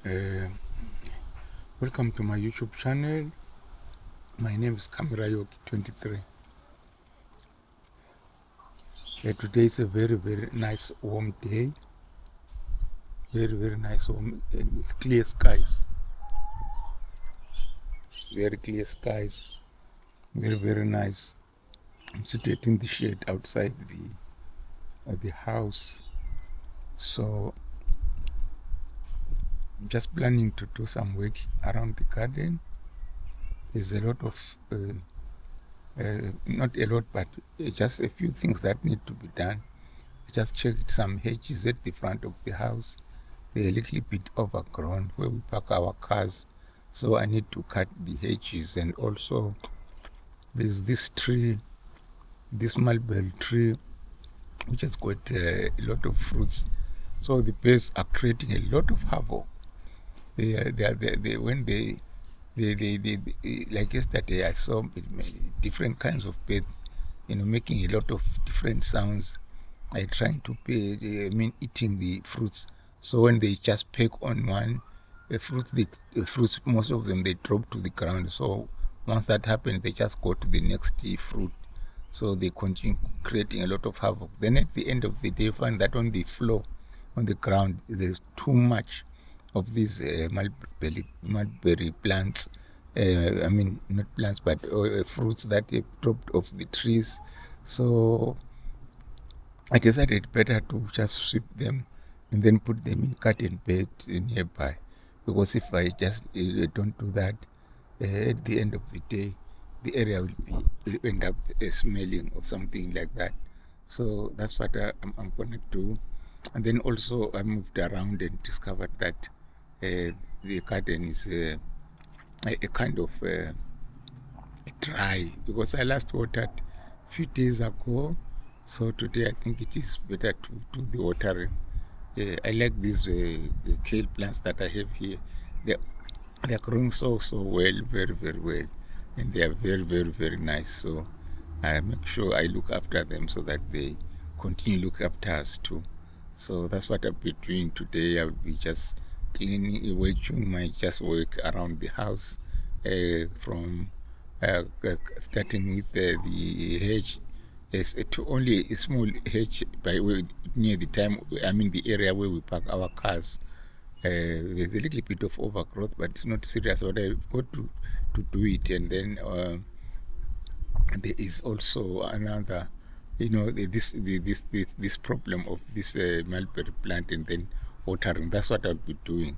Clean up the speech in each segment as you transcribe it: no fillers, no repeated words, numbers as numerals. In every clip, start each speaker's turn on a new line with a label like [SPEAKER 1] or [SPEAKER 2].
[SPEAKER 1] Uh, Welcome to my YouTube channel. My name is Kamirayoki23. Today is a very nice warm day. Very nice warm with clear skies. Very clear skies. Very nice. I'm seated in the shade outside the house. So I'm just planning to do some work around the garden. There's a lot of not a lot, but just a few things that need to be done. I just checked some hedges at the front of the house. They're a little bit overgrown where we park our cars, so I need to cut the hedges. And also there's this tree, this mulberry tree, which has got a lot of fruits, so the birds are creating a lot of havoc. When they like yesterday I saw different kinds of birds, making a lot of different sounds, trying to eating the fruits. So when they just peck on one fruits, most of them, they drop to the ground. So once that happens, they just go to the next fruit. So they continue creating a lot of havoc. Then at the end of the day, you find that on the floor, on the ground, there's too much of these mulberry plants. Not plants, but fruits that have dropped off the trees. So I decided better to just sweep them and then put them in garden bed nearby, because if I just don't do that, at the end of the day, the area will end up smelling or something like that. So that's what I'm gonna do. And then also I moved around and discovered that the garden is a kind of dry, because I last watered a few days ago. So today I think it is better to do the watering. I like these kale plants that I have here. They're growing so well, very well, and they are very nice. So I make sure I look after them so that they continue to look after us too. So that's what I'll be doing today. I'll be just cleaning away, doing my just work around the house, from starting with the hedge. It's only a small hedge near the the area where we park our cars. There's a little bit of overgrowth, but it's not serious. But I've got to do it. And then there is also another, this problem of this mulberry plant and then watering. That's what I'll be doing.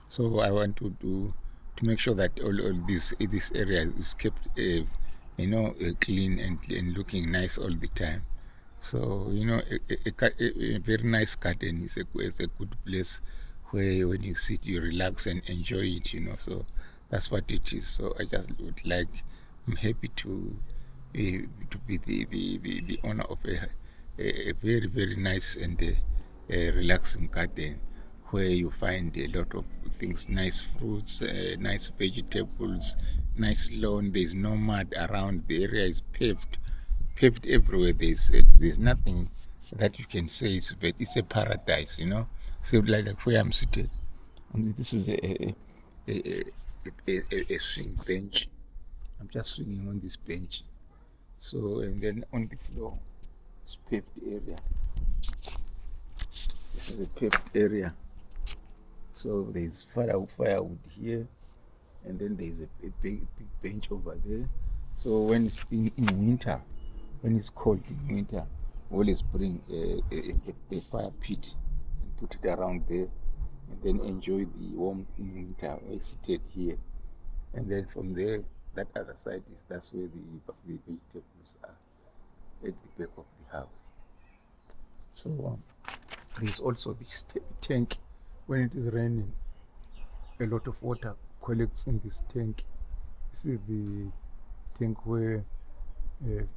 [SPEAKER 1] So I want to make sure that all this area is kept clean and looking nice all the time. So a very nice garden is a good place where when you sit you relax and enjoy it. So that's what it is. So I just would like, I'm happy to be the owner of a very nice and relaxing garden, where you find a lot of things, nice fruits, nice vegetables, nice lawn. There's no mud around. The area is paved everywhere. There's nothing that you can say it's a paradise. So like where I'm seated, and this is a swing bench. I'm just swinging on this bench. So, and then on the floor, it's paved area. This is a paved area. So there's firewood here, and then there's a big bench over there. So when it's in winter, when it's cold in winter, always bring a fire pit and put it around there, and then enjoy the warmth in winter. I seated here, and then from there, that other side that's where the vegetables are, at the back of the house. So there's also this tank. When it is raining, a lot of water collects in this tank. This is the tank where you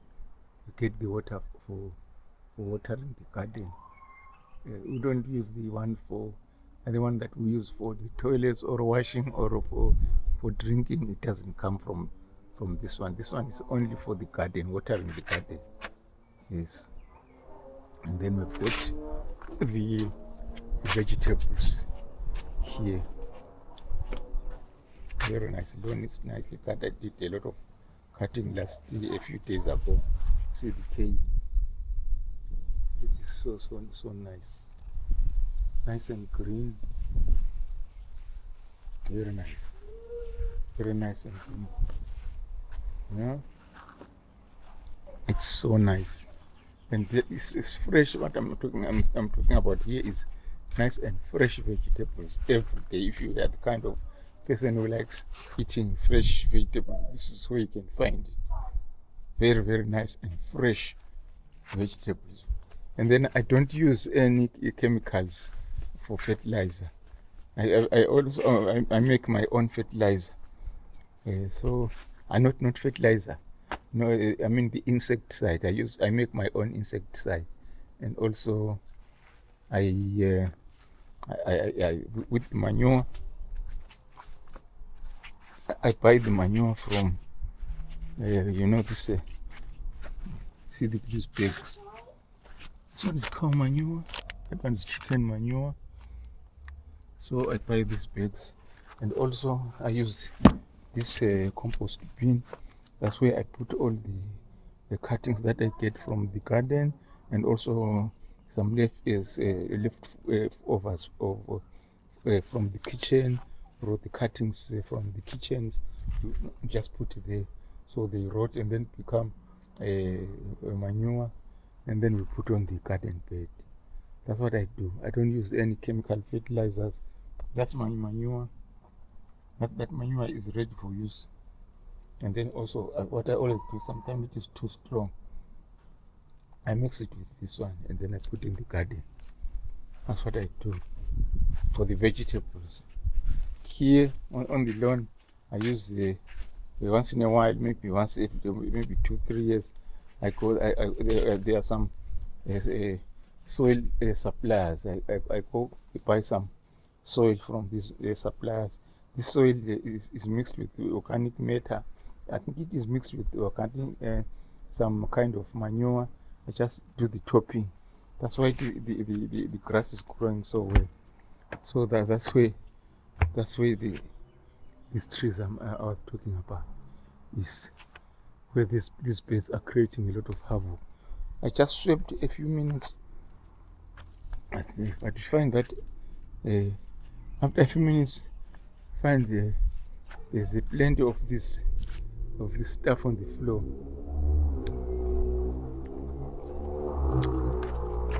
[SPEAKER 1] get the water for watering the garden. We don't use the one that we use for the toilets or washing or for drinking. It doesn't come from this one. This one is only for the garden, watering the garden. Yes. And then we've got the vegetables here. Very nice. Lawn is nicely cut. I did a lot of cutting a few days ago. See the kale. It is so nice. Nice and green. Very nice. Very nice and green. Yeah. It's so nice. And it's fresh. What I'm talking about here is nice and fresh vegetables every day. If you are the kind of person who likes eating fresh vegetables, this is where you can find it. Very, very nice and fresh vegetables. And then I don't use any chemicals for fertilizer. I also I make my own fertilizer. So I not fertilizer. No, I mean the insecticide. I make my own insecticide, and also I with manure. I buy the manure from this. See these pigs. This one is cow manure. That one is chicken manure. So I buy these bags, and also I use this compost bin. That's where I put all the cuttings that I get from the garden, and also some leftovers from the kitchen, or the cuttings from the kitchens. You just put it there, so they rot and then become a manure, and then we put on the garden bed. That's what I do. I don't use any chemical fertilizers. That's my manure. That manure is ready for use. And then also what I always do, sometimes it is too strong, I mix it with this one and then I put in the garden. That's what I do for the vegetables. Here on the lawn, I use the once in a while, maybe 2-3 years, there are some soil suppliers. I go buy some soil from these suppliers. This soil is mixed with organic matter. I think it is mixed with organic some kind of manure. I just do the topping. That's why the grass is growing so well. So that's where these trees I was talking about is where these birds are creating a lot of havoc. I just swept a few minutes, but you find that after a few minutes, find there's plenty of this stuff on the floor.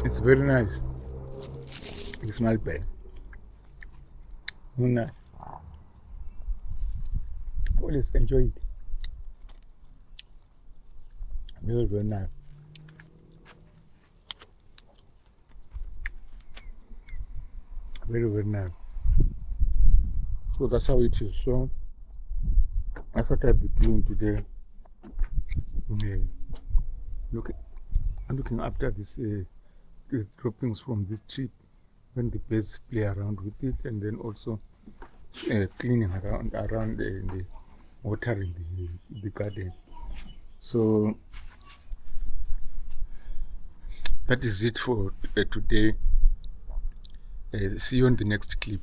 [SPEAKER 1] It's very nice. It smells bad. Nice. I always enjoy it. Very, very nice. Very, very nice. So that's how it is. So that's what I'll be doing today. Looking after this droppings from this tree when the birds play around with it, and then also cleaning around the watering the garden. So that is it for today. See you on the next clip.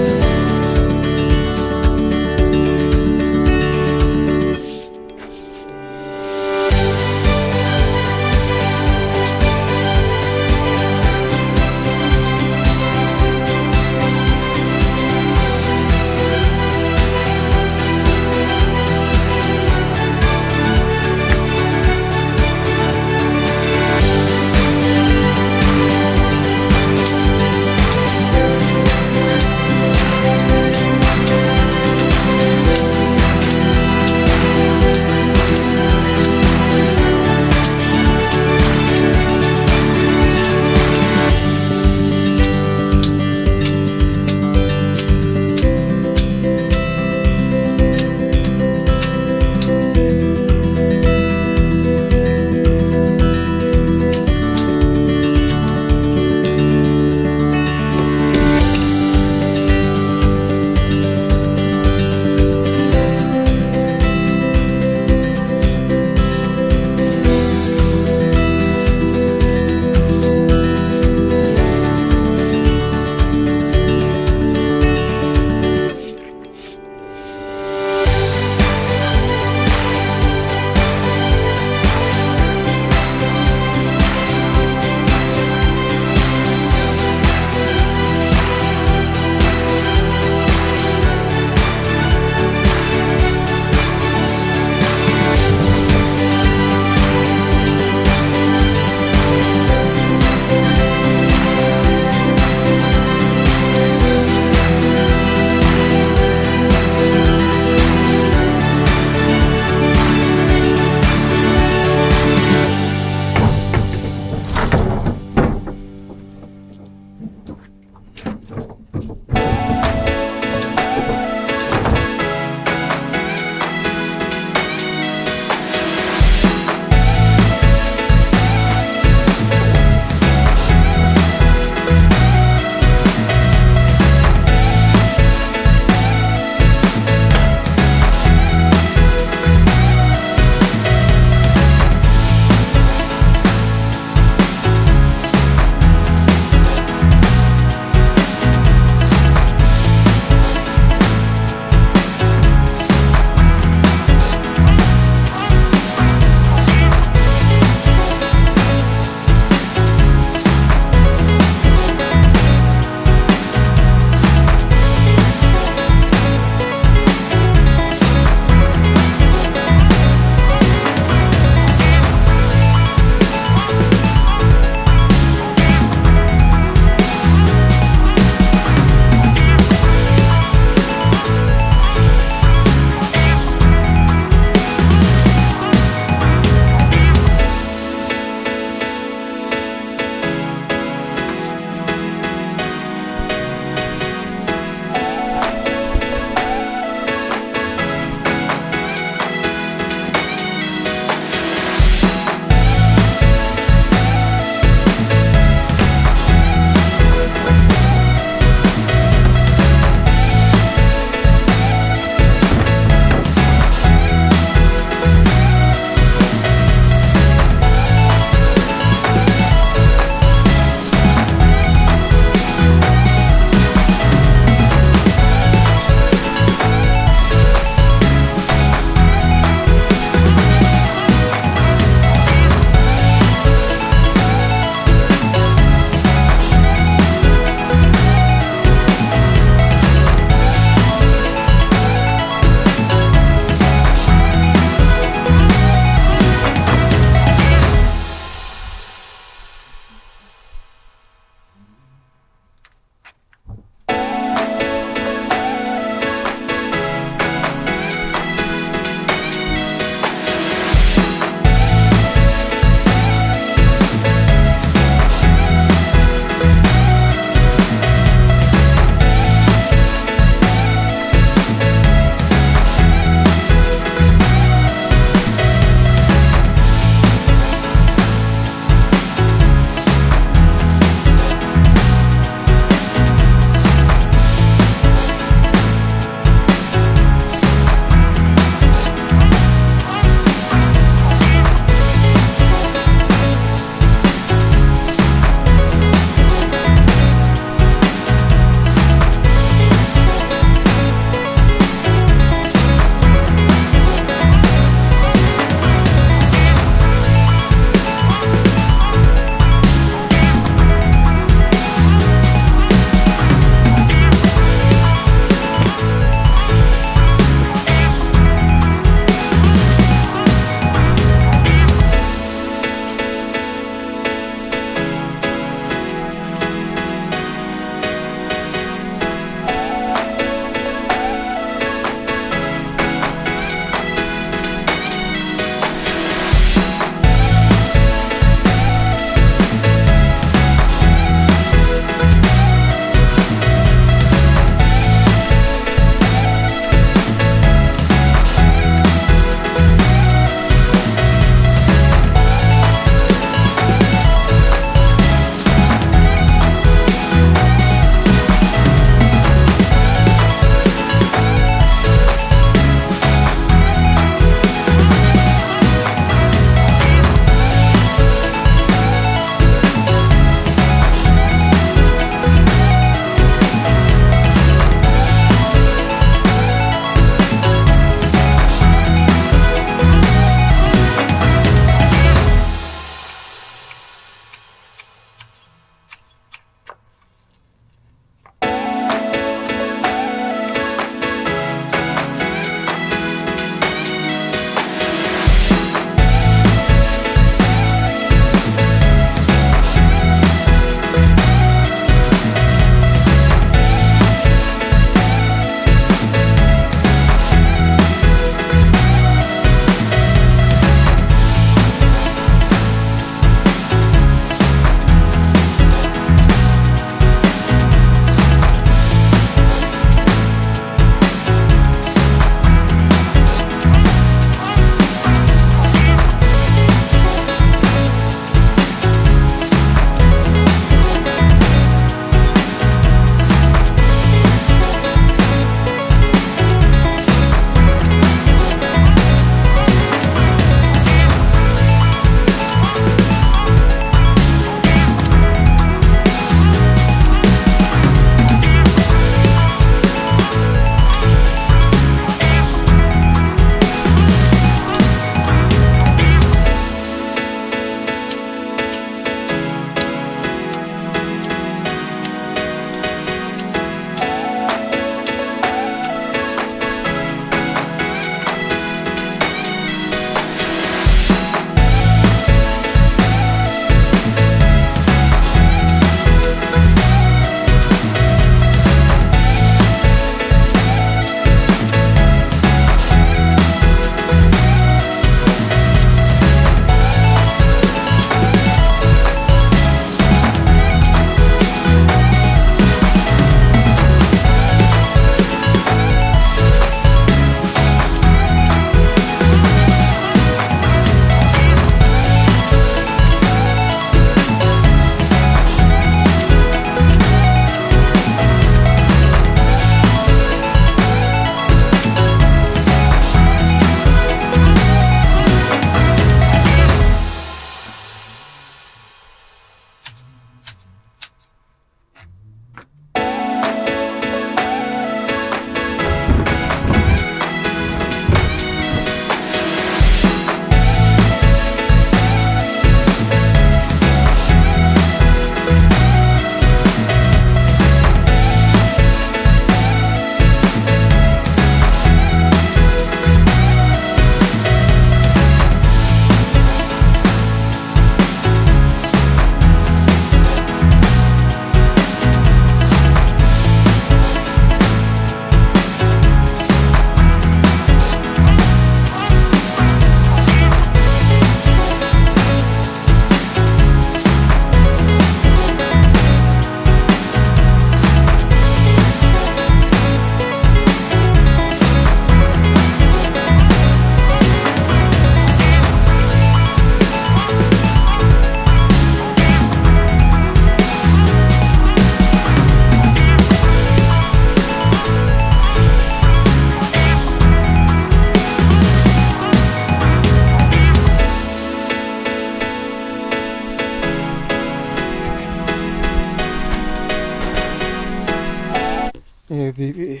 [SPEAKER 1] the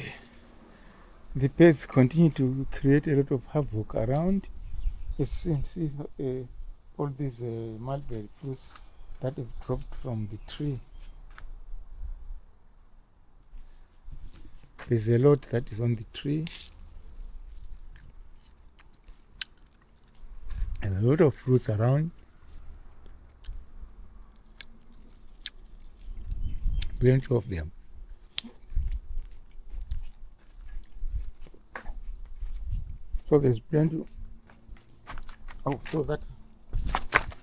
[SPEAKER 1] birds continue to create a lot of havoc around. As you see, all these mulberry fruits that have dropped from the tree. There's a lot that is on the tree, and a lot of fruits around. Plenty of them. So there's plenty of those that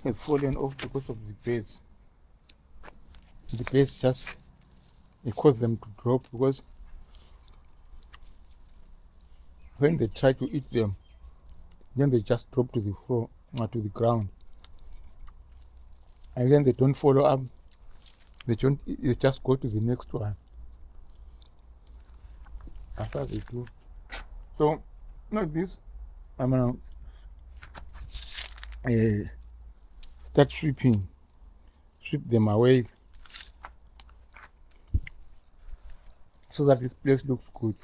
[SPEAKER 1] have fallen off because of the birds. The birds just cause them to drop, because when they try to eat them, then they just drop to the floor or to the ground, and then they don't follow up. They just go to the next one. After they do. So like this, I'm gonna start sweep them away, so that this place looks good.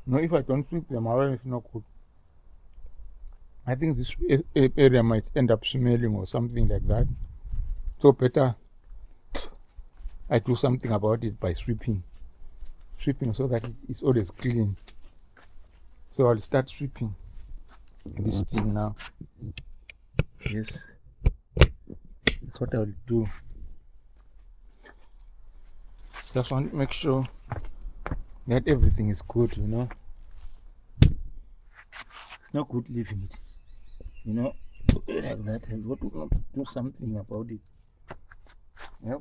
[SPEAKER 1] If I don't sweep them away, it's not good. I think this area might end up smelling or something like that. So better I do something about it by sweeping so that it's always clean. So I'll start sweeping this thing now. Yes, that's what I'll do. Just want to make sure that everything is good, It's not good leaving it, like that. I've got to do something about it. Yep.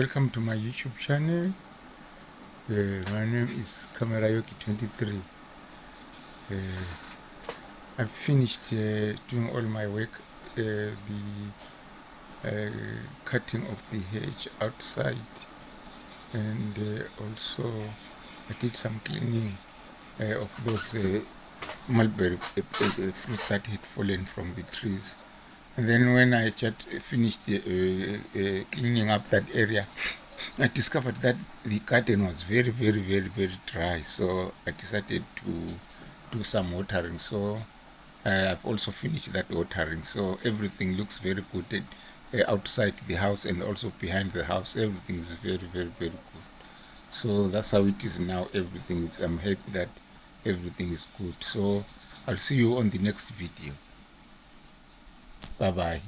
[SPEAKER 1] welcome to my YouTube channel. My name is Camera Yoki 23. I've finished doing all my work, the cutting of the hedge outside, and also I did some cleaning of those mulberry fruit that had fallen from the trees. And then when I just finished cleaning up that area, I discovered that the garden was very, very, very, very dry. So I decided to do some watering. So I've also finished that watering. So everything looks very good outside the house and also behind the house. Everything is very, very, very good. So that's how it is now. Everything is, I'm happy that everything is good. So I'll see you on the next video. Bye bye.